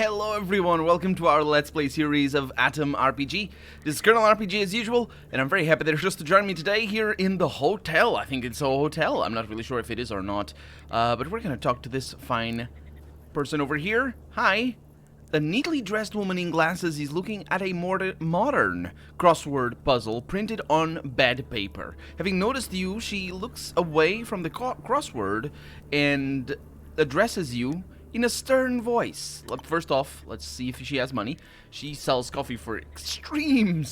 Hello everyone, welcome to our Let's Play series of A.T.O.M RPG. This is Colonel RPG as usual, and I'm very happy that you're just to join me today here in the hotel. I think it's a hotel, I'm not really sure if it is or not. But we're gonna talk to this fine person over here. Hi. A neatly dressed woman in glasses is looking at a modern crossword puzzle printed on bed paper. Having noticed you, she looks away from the crossword and addresses you in a stern voice. First off, let's see if she has money. She sells coffee for extreme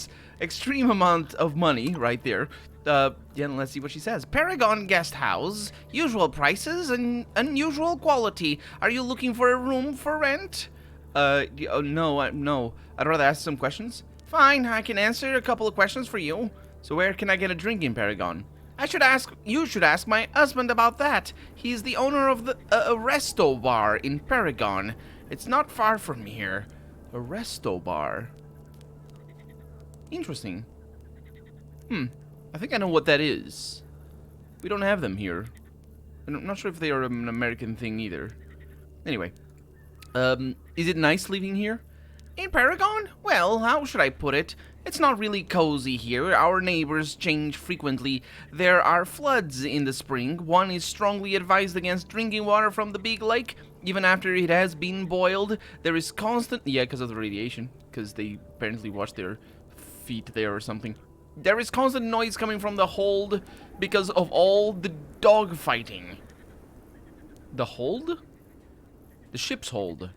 amount of money right there. Yeah, let's see what she says. Paragon Guest House, usual prices and unusual quality. Are you looking for a room for rent? No. I'd rather ask some questions. Fine, I can answer a couple of questions for you. So where can I get a drink in Paragon? You should ask my husband about that. He's the owner of the Resto Bar in Paragon. It's not far from here. A Resto Bar. Interesting. I think I know what that is. We don't have them here. And I'm not sure if they are an American thing either. Anyway. Is it nice living here? In Paragon? Well, how should I put it? It's not really cozy here. Our neighbors change frequently. There are floods in the spring. One is strongly advised against drinking water from the big lake, even after it has been boiled. There is constant... Yeah, because of the radiation. Because they apparently wash their feet there or something. There is constant noise coming from the hold because of all the dog fighting. The hold? The ship's hold.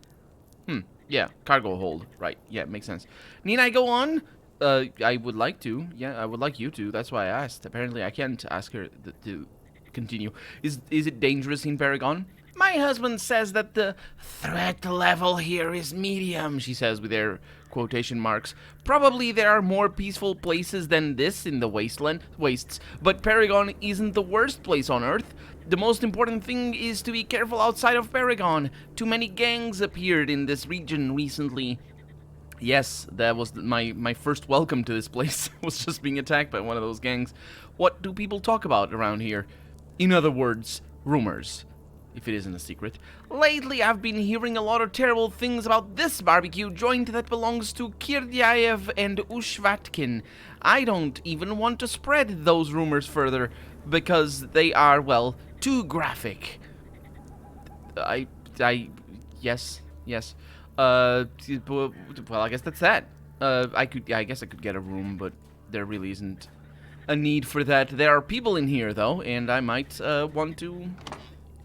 Yeah, cargo hold. Right, yeah, makes sense. Need I go on? I would like to. Yeah, I would like you to. That's why I asked. Apparently, I can't ask her to continue. Is it dangerous in Paragon? My husband says that the threat level here is medium, she says with their quotation marks. Probably there are more peaceful places than this in the wastes, but Paragon isn't the worst place on Earth. The most important thing is to be careful outside of Paragon. Too many gangs appeared in this region recently. Yes, that was my first welcome to this place. Was just being attacked by one of those gangs. What do people talk about around here? In other words, rumors. If it isn't a secret. Lately, I've been hearing a lot of terrible things about this barbecue joint that belongs to Kirdyaev and Ushvatkin. I don't even want to spread those rumors further, because they are, well, too graphic. Yes. Well, I guess that's that. I guess I could get a room, but there really isn't a need for that. There are people in here, though, and I might, want to...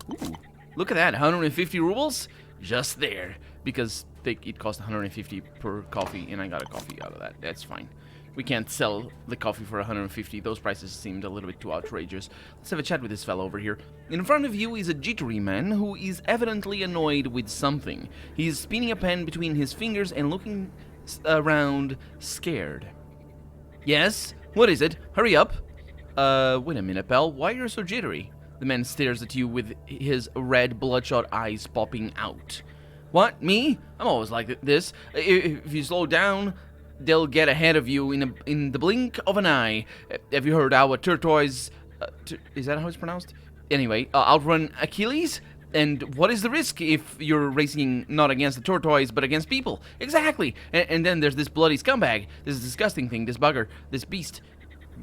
Ooh, look at that, 150 rubles? Just there, because it cost 150 per coffee, and I got a coffee out of that. That's fine. We can't sell the coffee for 150. Those prices seemed a little bit too outrageous. Let's have a chat with this fellow over here. In front of you is a jittery man who is evidently annoyed with something. He is spinning a pen between his fingers and looking around, scared. Yes? What is it? Hurry up. Wait a minute, pal. Why are you so jittery? The man stares at you with his red bloodshot eyes popping out. What? Me? I'm always like this. If you slow down, they'll get ahead of you in the blink of an eye. Have you heard how a tortoise... is that how it's pronounced? Anyway, outrun Achilles? And what is the risk if you're racing not against the tortoise, but against people? Exactly! And then there's this bloody scumbag. This disgusting thing, this bugger, this beast.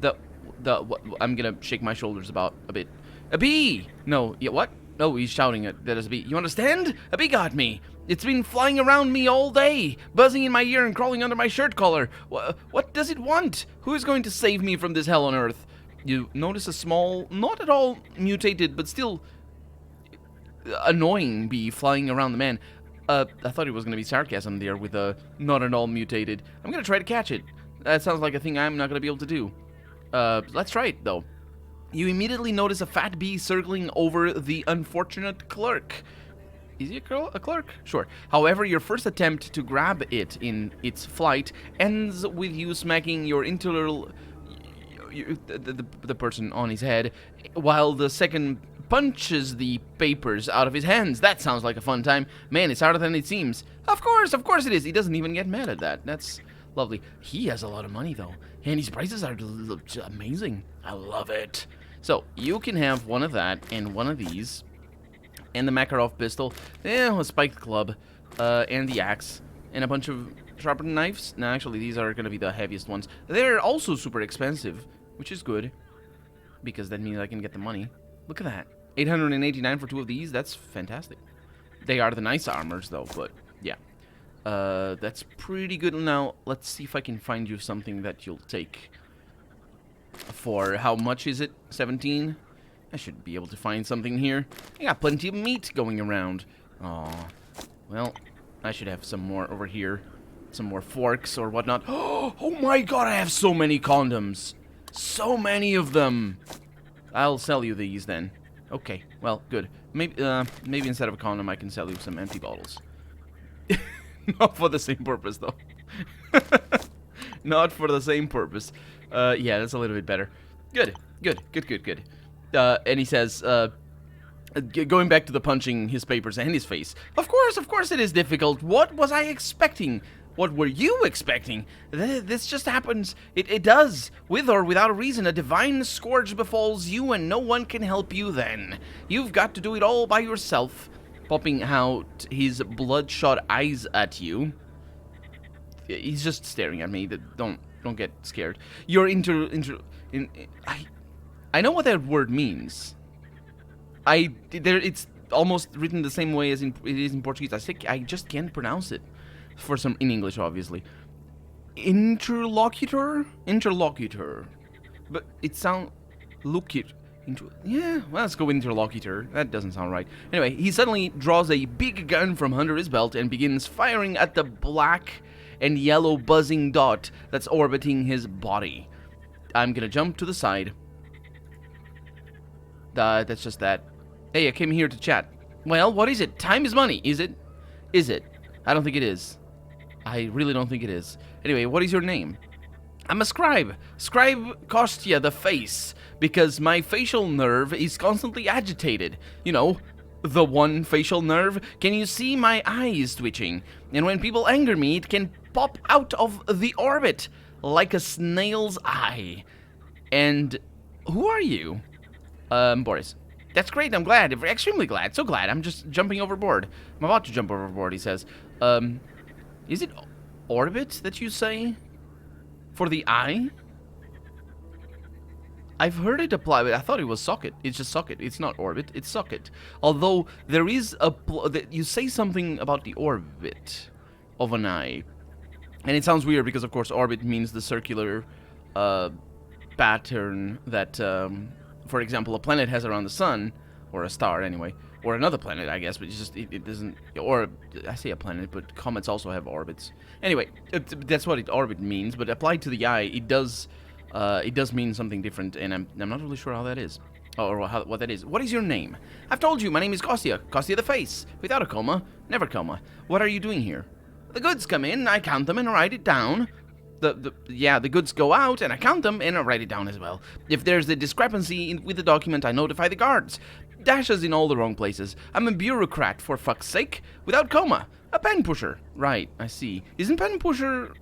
I'm gonna shake my shoulders about a bit. A bee! No, yeah, what? No, he's shouting at that as a bee. You understand? A bee got me. It's been flying around me all day, buzzing in my ear and crawling under my shirt collar. What does it want? Who is going to save me from this hell on earth? You notice a small, not at all mutated, but still annoying bee flying around the man. I thought it was going to be sarcasm there with a not at all mutated. I'm going to try to catch it. That sounds like a thing I'm not going to be able to do. Let's try it, though. You immediately notice a fat bee circling over the unfortunate clerk. Is he a clerk? Sure. However, your first attempt to grab it in its flight ends with you smacking your the person on his head, while the second punches the papers out of his hands. That sounds like a fun time. Man, it's harder than it seems. Of course it is. He doesn't even get mad at that. That's lovely. He has a lot of money, though, and his prices are amazing. I love it. So, you can have one of that and one of these. And the Makarov pistol. A spiked club. and the axe, and a bunch of sharpened knives. No, actually, these are gonna be the heaviest ones. They're also super expensive, which is good, because that means I can get the money. Look at that. 889 for 2 of these. That's fantastic. They are the nice armors, though, but yeah. That's pretty good. Now, let's see if I can find you something that you'll take. For how much is it? 17? I should be able to find something here. I got plenty of meat going around. Aw. Well, I should have some more over here. Some more forks or whatnot. Oh my god, I have so many condoms. So many of them. I'll sell you these then. Okay, well, good. Maybe instead of a condom, I can sell you some empty bottles. Not for the same purpose, though. Not for the same purpose. Yeah, that's a little bit better. Good. And he says, going back to the punching his papers and his face. Of course it is difficult. What was I expecting? What were you expecting? This just happens. It does. With or without a reason, a divine scourge befalls you and no one can help you then. You've got to do it all by yourself. Popping out his bloodshot eyes at you. He's just staring at me. Don't get scared. You're I know what that word means. It's almost written the same way as it is in Portuguese. I just can't pronounce it. In English, obviously. Interlocutor? But it sounds... Yeah, well, let's go with interlocutor. That doesn't sound right. Anyway, he suddenly draws a big gun from under his belt and begins firing at the black and yellow buzzing dot that's orbiting his body. I'm gonna jump to the side. That's just that. Hey, I came here to chat. Well, what is it? Time is money, is it? Is it? I don't think it is. I really don't think it is. Anyway, what is your name? I'm a scribe. Scribe Kostya the face, because my facial nerve is constantly agitated. You know, the one facial nerve. Can you see my eyes twitching? And when people anger me, it can pop out of the orbit like a snail's eye. And who are you? Boris. That's great, I'm glad. Extremely glad. So glad. I'm just jumping overboard. I'm about to jump overboard, he says. Is it orbit that you say? For the eye? I've heard it apply, but I thought it was socket. It's just socket. It's not orbit. It's socket. Although there is you say something about the orbit of an eye, and it sounds weird because, of course, orbit means the circular pattern that, for example, a planet has around the sun, or a star anyway, or another planet, I guess. But it's just it doesn't. Or I say a planet, but comets also have orbits. Anyway, that's what orbit means. But applied to the eye, it does mean something different, and I'm not really sure how that is, or what that is. What is your name? I've told you, my name is Kostya. Kostya the face, without a comma, never comma. What are you doing here? The goods come in, I count them and write it down. The goods go out and I count them and I write it down as well. If there's a discrepancy with the document, I notify the guards. Dashes in all the wrong places. I'm a bureaucrat, for fuck's sake, without comma. A pen pusher. Right, I see. Isn't pen pusher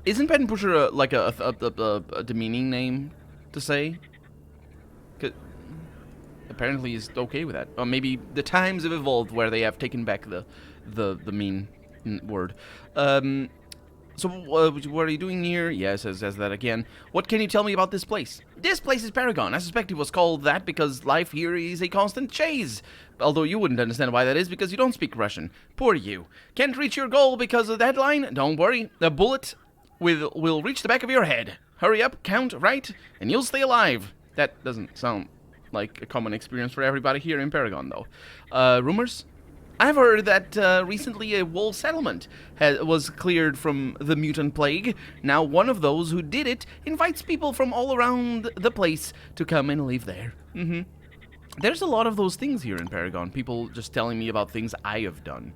like a demeaning name to say? 'Cause apparently he's okay with that. Or maybe the times have evolved where they have taken back the mean word. So what are you doing here? Yes, says that again. What can you tell me about this place? This place is Paragon. I suspect it was called that because life here is a constant chase. Although you wouldn't understand why that is because you don't speak Russian. Poor you. Can't reach your goal because of the deadline? Don't worry. A bullet will reach the back of your head. Hurry up, count, right, and you'll stay alive. That doesn't sound like a common experience for everybody here in Paragon, though. Rumors? I've heard that recently a whole settlement was cleared from the mutant plague. Now one of those who did it invites people from all around the place to come and live there. There's a lot of those things here in Paragon. People just telling me about things I have done,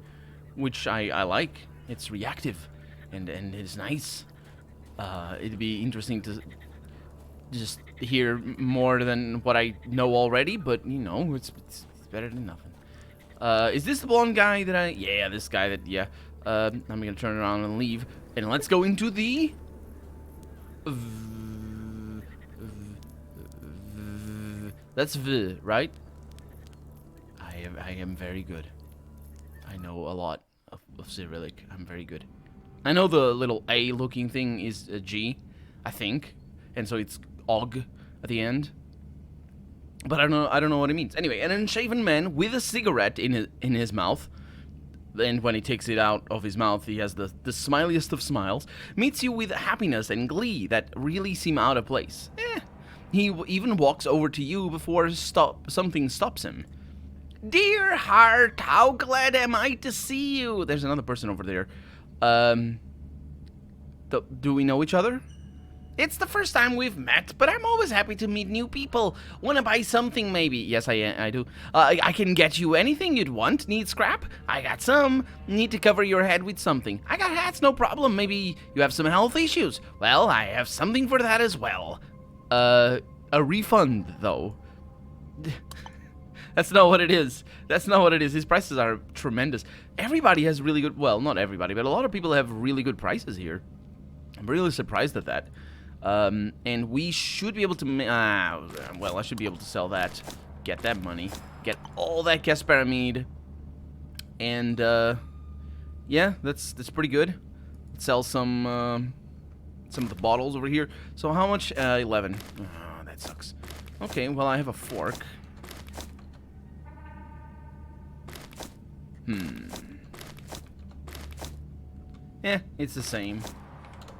which I like. It's reactive, and it's nice. It'd be interesting to just hear more than what I know already, but, you know, it's better than nothing. Is this the blonde guy that yeah, this guy that, yeah. I'm gonna turn around and leave. And let's go into the... That's V, right? I am very good. I know a lot of Cyrillic. I'm very good. I know the little A-looking thing is a G, I think, and so it's Og at the end. But I don't know what it means. Anyway, an unshaven man with a cigarette in his mouth, and when he takes it out of his mouth, he has the smiliest of smiles, meets you with happiness and glee that really seem out of place. He even walks over to you before something stops him. Dear heart, how glad am I to see you? There's another person over there. Do we know each other? It's the first time we've met, but I'm always happy to meet new people. Want to buy something, maybe? Yes, I do. I can get you anything you'd want. Need scrap? I got some. Need to cover your head with something? I got hats, no problem. Maybe you have some health issues? Well, I have something for that as well. A refund, though. That's not what it is. That's not what it is. His prices are tremendous. Everybody has really good... Well, not everybody, but a lot of people have really good prices here. I'm really surprised at that. And we should be able to... well, I should be able to sell that. Get that money. Get all that gas pyramid. And, yeah, that's pretty good. Let's sell some of the bottles over here. So how much? 11. Oh, that sucks. Okay, well, I have a fork. It's the same.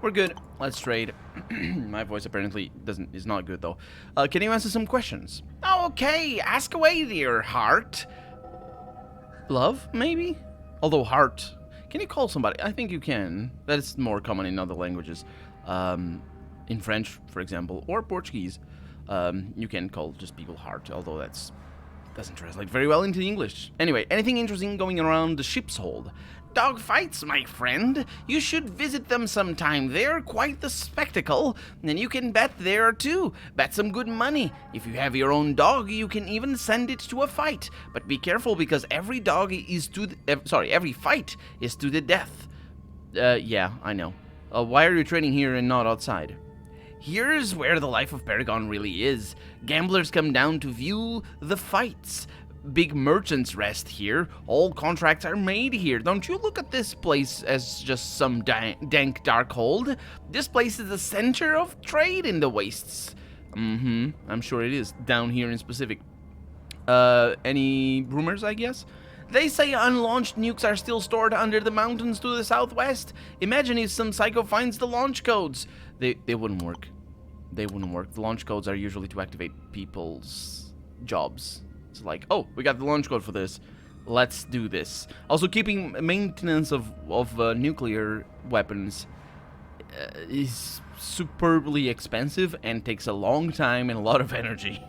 We're good. Let's trade. My voice apparently is not good though. Can you answer some questions? Okay, ask away, dear heart. Love, maybe? Although heart, can you call somebody? I think you can. That is more common in other languages. In French, for example, or Portuguese, you can call just people heart. Although doesn't translate very well into English. Anyway, anything interesting going around the ship's hold? Dog fights, my friend. You should visit them sometime. They're quite the spectacle, and you can bet there too. Bet some good money. If you have your own dog, you can even send it to a fight. But be careful because every every fight is to the death. Yeah, I know. Why are you training here and not outside? Here's where the life of Paragon really is. Gamblers come down to view the fights. Big merchants rest here. All contracts are made here. Don't you look at this place as just some dank dark hold. This place is the center of trade in the wastes. I'm sure it is, down here in specific. Any rumors, I guess? They say unlaunched nukes are still stored under the mountains to the southwest. Imagine if some psycho finds the launch codes. They wouldn't work. They wouldn't work. The launch codes are usually to activate people's jobs. It's like, oh, we got the launch code for this. Let's do this. Also, keeping maintenance of nuclear weapons is superbly expensive and takes a long time and a lot of energy.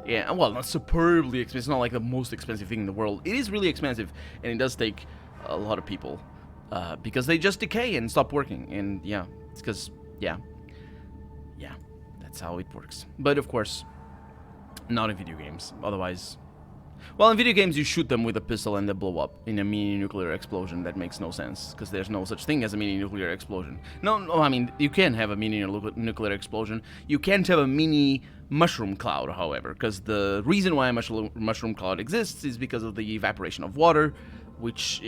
Yeah, well, not superbly expensive. It's not like the most expensive thing in the world. It is really expensive, and it does take a lot of people because they just decay and stop working. And yeah, it's because, yeah, that's how it works. But of course, not in video games. Otherwise, well, in video games you shoot them with a pistol and they blow up in a mini nuclear explosion. That makes no sense because there's no such thing as a mini nuclear explosion. No, I mean, you can have a mini nuclear explosion. You can't have a mini mushroom cloud, however, because the reason why a mushroom cloud exists is because of the evaporation of water, which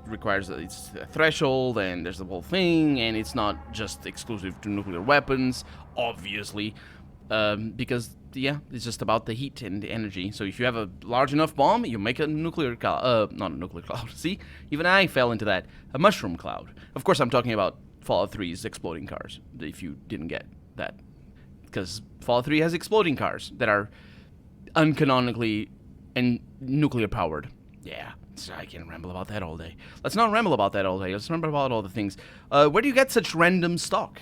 requires it's a threshold, and there's the whole thing, and it's not just exclusive to nuclear weapons, obviously, because yeah, it's just about the heat and the energy. So if you have a large enough bomb, you make a nuclear cloud. Not a nuclear cloud. See, even I fell into that. A mushroom cloud. Of course, I'm talking about Fallout 3's exploding cars. If you didn't get that, because Fallout 3 has exploding cars that are uncanonically and nuclear powered. Yeah. So I can ramble about that all day. Let's not ramble about that all day. Let's ramble about all the things. Where do you get such random stock?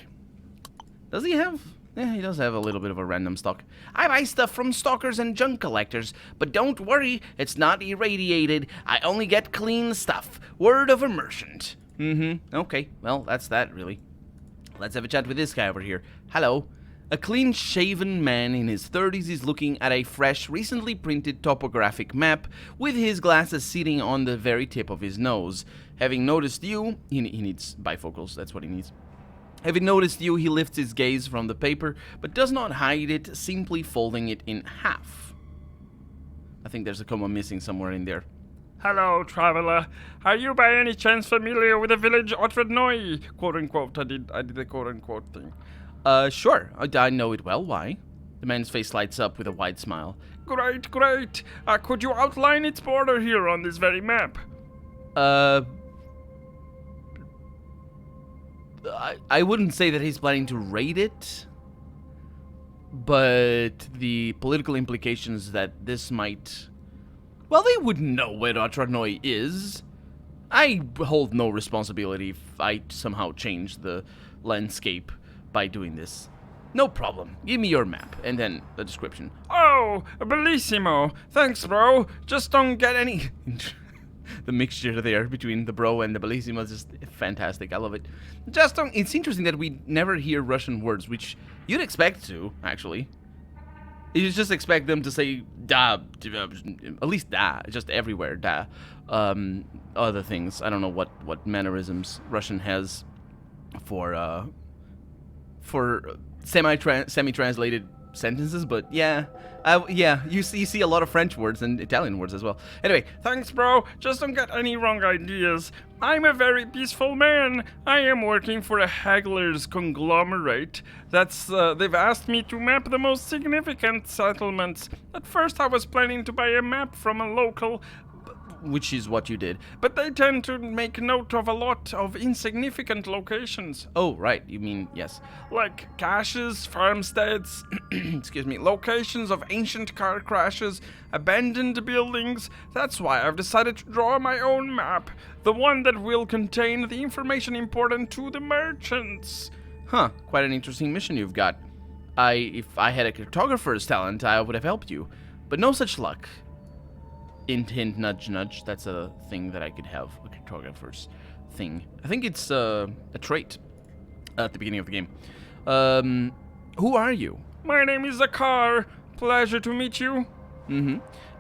Does he have? Yeah, he does have a little bit of a random stock. I buy stuff from stalkers and junk collectors, but don't worry, it's not irradiated. I only get clean stuff. Word of a merchant. Okay, well, that's that, really. Let's have a chat with this guy over here. Hello. A clean-shaven man in his 30s is looking at a fresh, recently printed topographic map with his glasses sitting on the very tip of his nose. Having noticed you, he needs bifocals, that's what he needs. Having noticed you, he lifts his gaze from the paper, but does not hide it, simply folding it in half. I think there's a comma missing somewhere in there. Hello, traveler. Are you by any chance familiar with the village Otradnoi? Quote unquote. I did the quote unquote thing. Sure. I know it well. Why? The man's face lights up with a wide smile. Great, great. Could you outline its border here on this very map? Uh, I wouldn't say that he's planning to raid it, but the political implications that this might... Well, they wouldn't know where Otradnoi is. I hold no responsibility if I somehow change the landscape by doing this. No problem. Give me your map, and then the description. Oh, bellissimo. Thanks, bro. Just don't get any... The mixture there between the bro and the bellissimo is just fantastic. I love it. Just don't... It's interesting that we never hear Russian words, which you'd expect to, actually. You just expect them to say da, at least da, just everywhere, da. Other things, I don't know what mannerisms Russian has for semi-translated sentences, but yeah, you see a lot of French words and Italian words as well. Anyway, Thanks, bro. Just don't get any wrong ideas. I'm a very peaceful man. I am working for a haggler's conglomerate. They've asked me to map the most significant settlements. At first, I was planning to buy a map from a local, which is what you did. but they tend to make note of a lot of insignificant locations. Oh, right, you mean, yes. Like caches, farmsteads, Excuse me. locations of ancient car crashes, abandoned buildings. That's why I've decided to draw my own map, the one that will contain the information important to the merchants. Huh, quite an interesting mission you've got. If I had a cartographer's talent, I would have helped you, but no such luck. Hint, hint, nudge, nudge. That's a thing that I could have, a cartographer's thing. I think it's a trait at the beginning of the game. Who are you? My name is Zakar. Pleasure to meet you.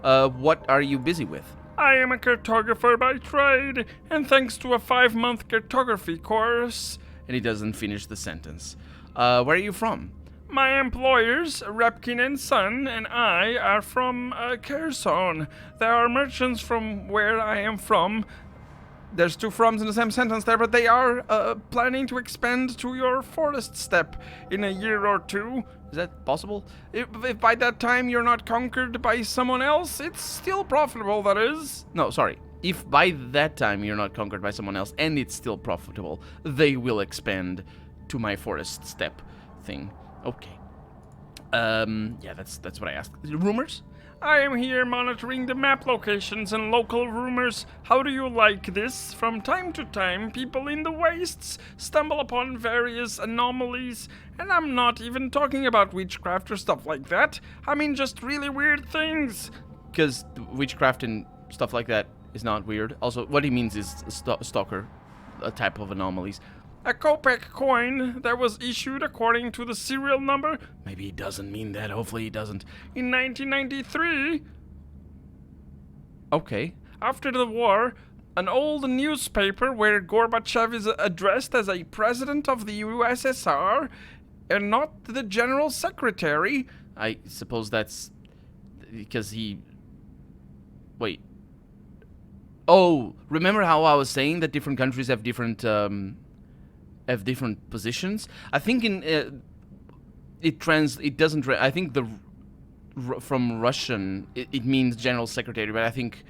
What are you busy with? I am a cartographer by trade, and thanks to a 5-month cartography course, And he doesn't finish the sentence. Where are you from? my employers, Repkin and Son, and I are from Kherson. There are merchants from where I am from. There's 2 froms in the same sentence there, but they are planning to expand to your forest steppe in a year or 2. Is that possible? If by that time you're not conquered by someone else, it's still profitable, that is. No, sorry. If by that time you're not conquered by someone else and it's still profitable, they will expand to my forest steppe thing. Okay. Yeah, that's what I asked. Rumors? I am here monitoring the map locations and local rumors. How do you like this? From time to time, people in the wastes stumble upon various anomalies, and I'm not even talking about witchcraft or stuff like that. I mean just really weird things. Because witchcraft and stuff like that is not weird. Also, what he means is stalker, a type of anomalies. A Kopek coin that was issued according to the serial number Maybe he doesn't mean that. Hopefully he doesn't. in 1993. Okay. After the war, an old newspaper where Gorbachev is addressed as a president of the USSR and not the general secretary. I suppose that's because he... Wait. Oh, remember how I was saying that different countries have different positions? I think in it doesn't. I think from Russian it means general secretary, but I think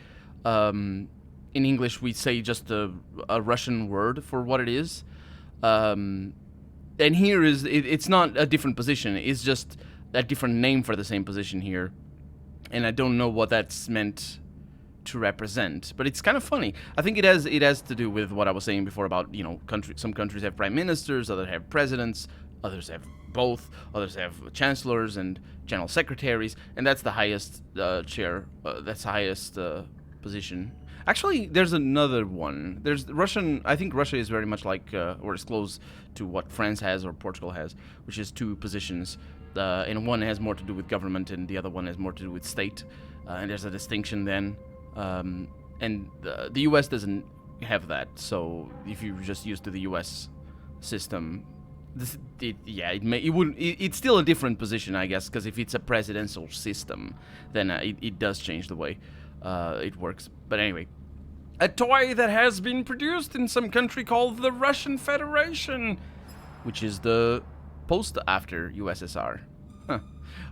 in English we say just a Russian word for what it is. And here it's not a different position. It's just a different name for the same position here, and I don't know what that's meant to represent, but it's kind of funny. I think it has to do with what I was saying before about, you know, some countries have prime ministers, others have presidents, others have both, others have chancellors and general secretaries, and that's the highest chair. That's the highest position. Actually, there's another one. There's Russian. I think Russia is very much like, or is close to what France has or Portugal has, which is 2 positions, and one has more to do with government, and the other one has more to do with state. And there's a distinction then. And the U.S. doesn't have that, so if you're just used to the U.S. system, it's still a different position, I guess, because if it's a presidential system, then it does change the way it works. But anyway, A toy that has been produced in some country called the Russian Federation. Which is the post after USSR. Huh.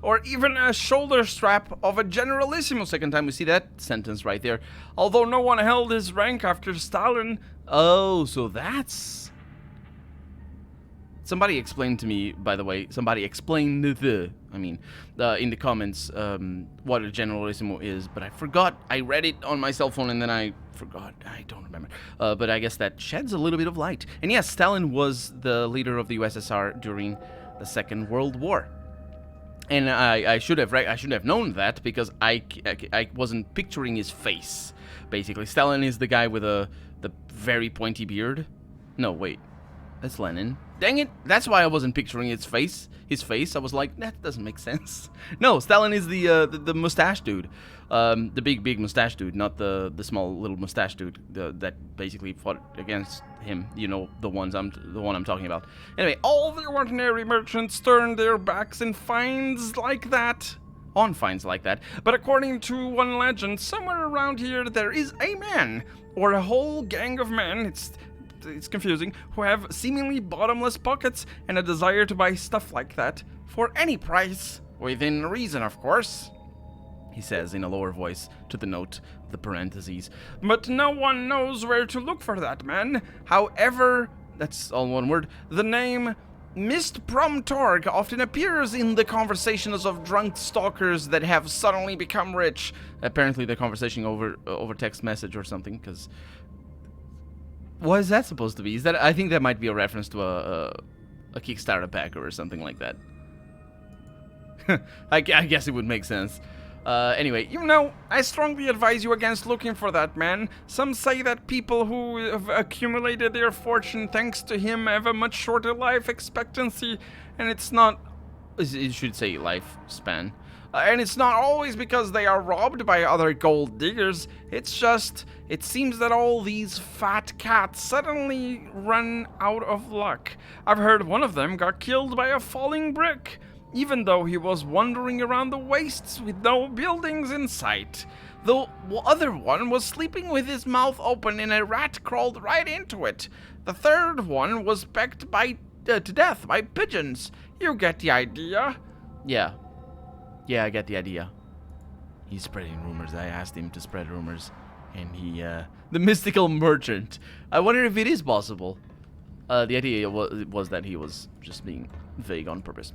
Or even a shoulder strap of a generalissimo. Second time we see that sentence right there. Although no one held his rank after Stalin. Oh, so that's... Somebody explained to me, by the way, somebody explained in the comments what a generalissimo is, but I forgot. I read it on my cell phone and then I forgot. I don't remember. But I guess that sheds a little bit of light. And yes, Stalin was the leader of the USSR during the Second World War. And I should have known that because I wasn't picturing his face. Basically, Stalin is the guy with the very pointy beard. No, wait, that's Lenin. Dang it! That's why I wasn't picturing his face. I was like, that doesn't make sense. No, Stalin is the mustache dude, the big mustache dude, not the small little mustache dude that basically fought against him. You know, the one I'm talking about. Anyway, all the ordinary merchants turned their backs on finds like that. But according to one legend, somewhere around here there is a man or a whole gang of men. It's confusing, who have seemingly bottomless pockets and a desire to buy stuff like that for any price, within reason, of course, he says in a lower voice to the note, the parentheses. But no one knows where to look for that man. However, that's all one word, the name Mist Promtorg often appears in the conversations of drunk stalkers that have suddenly become rich. Apparently the conversation over text message or something, because... What is that supposed to be? I think that might be a reference to a Kickstarter packer or something like that. I guess it would make sense. Anyway, you know, I strongly advise you against looking for that man. Some say that people who have accumulated their fortune thanks to him have a much shorter life expectancy, and it's not... It should say lifespan. And it's not always because they are robbed by other gold diggers. It's just, it seems that all these fat cats suddenly run out of luck. I've heard one of them got killed by a falling brick, even though he was wandering around the wastes with no buildings in sight. The other one was sleeping with his mouth open and a rat crawled right into it. The third one was pecked to death by pigeons. You get the idea? Yeah, I get the idea. He's spreading rumors. I asked him to spread rumors. And he, the mystical merchant. I wonder if it is possible. The idea was that he was just being vague on purpose.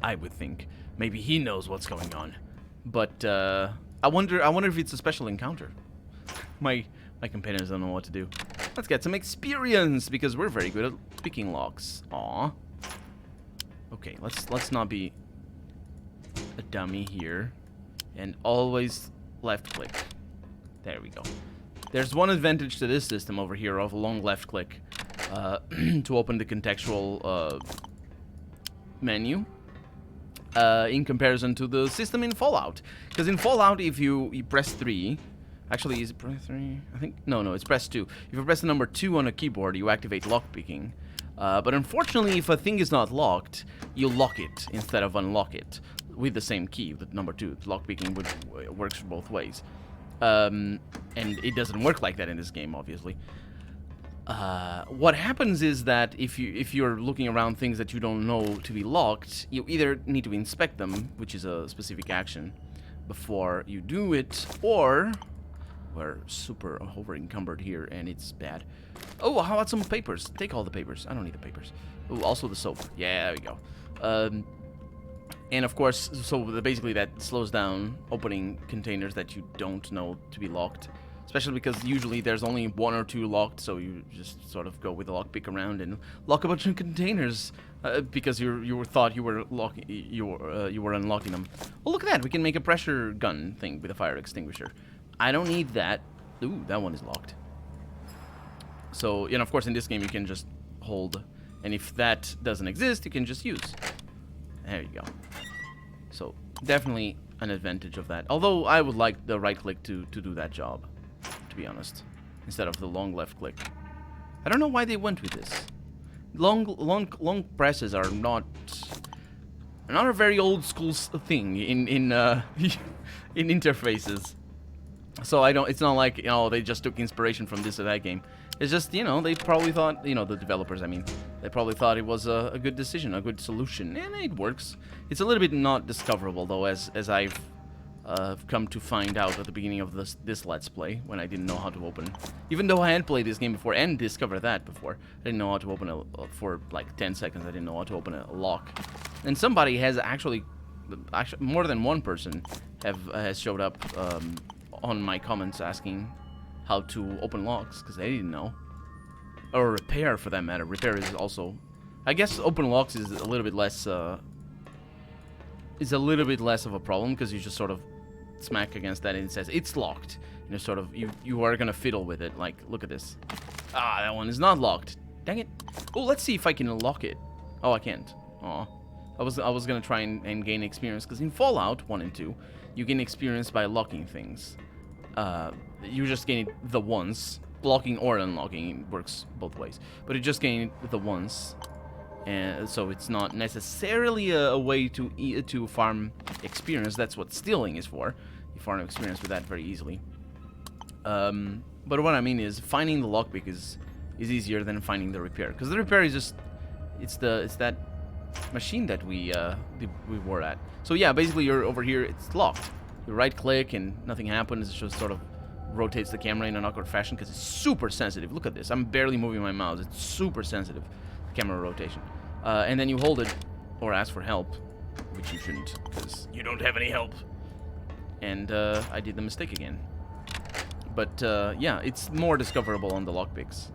I would think. Maybe he knows what's going on. But, I wonder if it's a special encounter. My companions don't know what to do. Let's get some experience, because we're very good at picking locks. Aw. Okay, let's not be a dummy here, and always left click. There we go. There's one advantage to this system over here of a long left click to open the contextual menu in comparison to the system in Fallout. Because in Fallout, if you press 3, actually, is it press 3? I think, no, it's press 2. If you press the number 2 on a keyboard, you activate lockpicking. But unfortunately, if a thing is not locked, you lock it instead of unlock it with the same key, the number 2. Lockpicking works both ways. And it doesn't work like that in this game, obviously. What happens is that if you're looking around things that you don't know to be locked, you either need to inspect them, which is a specific action, before you do it, or we're super over encumbered here and it's bad. Oh, how about some papers? Take all the papers. I don't need the papers. Oh, also the soap. Yeah, there we go. And of course, so basically that slows down opening containers that you don't know to be locked. Especially because usually there's only 1 or 2 locked, so you just sort of go with the lockpick around and lock a bunch of containers because you thought you were unlocking them. Well, look at that! We can make a pressure gun thing with a fire extinguisher. I don't need that. Ooh, that one is locked. So, and of course, in this game you can just hold, and if that doesn't exist, you can just use. There you go. So definitely an advantage of that. Although I would like the right click to do that job, to be honest, instead of the long left click. I don't know why they went with this. Long presses are not a very old school thing in in interfaces. So I don't. It's not like, you know, they just took inspiration from this or that game. It's just, you know, they probably thought, you know, the developers, I mean, they probably thought it was a good decision, a good solution, and it works. It's a little bit not discoverable though, as I've come to find out at the beginning of this Let's Play, when I didn't know how to open. Even though I had played this game before and discovered that before, I didn't know how to open for like 10 seconds. I didn't know how to open a lock, and somebody has actually more than one person has showed up on my comments asking how to open locks, because they didn't know. Or repair, for that matter. Repair is also, I guess open locks is a little bit less of a problem, because you just sort of smack against that and it says it's locked. And you're sort of, you are gonna fiddle with it, like, look at this. Ah, that one is not locked. Dang it. Oh, let's see if I can lock it. Oh, I can't. Aw. I was gonna try and gain experience, because in Fallout 1 and 2, you gain experience by locking things. You just gain it the once. Locking or unlocking works both ways, but you just gain it the once, and so it's not necessarily a way to farm experience. That's what stealing is for. You farm experience with that very easily. But what I mean is finding the lockpick is easier than finding the repair, because the repair is just it's that machine that we were at. So yeah, basically you're over here, it's locked. You right click and nothing happens. It just sort of rotates the camera in an awkward fashion because it's super sensitive. Look at this. I'm barely moving my mouse. It's super sensitive, camera rotation. And then you hold it or ask for help, which you shouldn't, because you don't have any help. And I did the mistake again. But yeah, it's more discoverable on the lockpicks.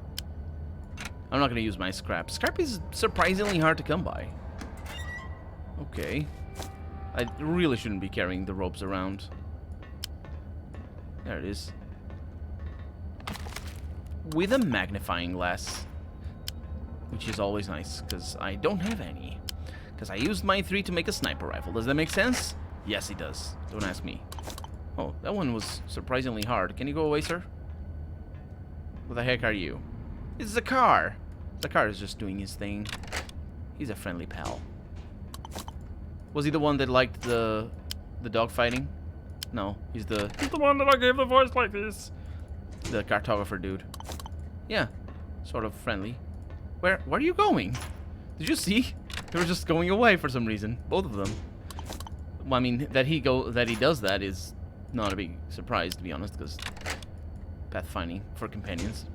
I'm not going to use my scrap. Scrap is surprisingly hard to come by. Okay. I really shouldn't be carrying the ropes around. There it is. With a magnifying glass. Which is always nice, because I don't have any. Because I used my 3 to make a sniper rifle. Does that make sense? Yes, it does. Don't ask me. Oh, that one was surprisingly hard. Can you go away, sir? What the heck are you? It's the car. The car is just doing his thing. He's a friendly pal. Was he the one that liked the dog fighting? No, he's the one that I gave the voice like this. The cartographer dude. Yeah, sort of friendly. Where are you going? Did you see? They were just going away for some reason. Both of them. Well, I mean, that he does that is not a big surprise, to be honest, because pathfinding for companions.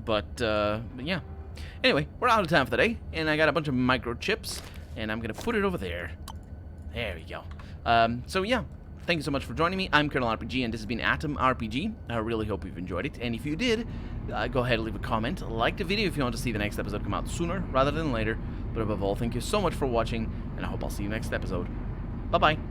But yeah. Anyway, we're out of time for the day, and I got a bunch of microchips, and I'm gonna put it over there. There we go. So yeah. Thank you so much for joining me. I'm Colonel RPG, and this has been Atom RPG. I really hope you've enjoyed it, and if you did, go ahead and leave a comment. Like the video if you want to see the next episode come out sooner rather than later. But above all, thank you so much for watching, and I hope I'll see you next episode. Bye-bye.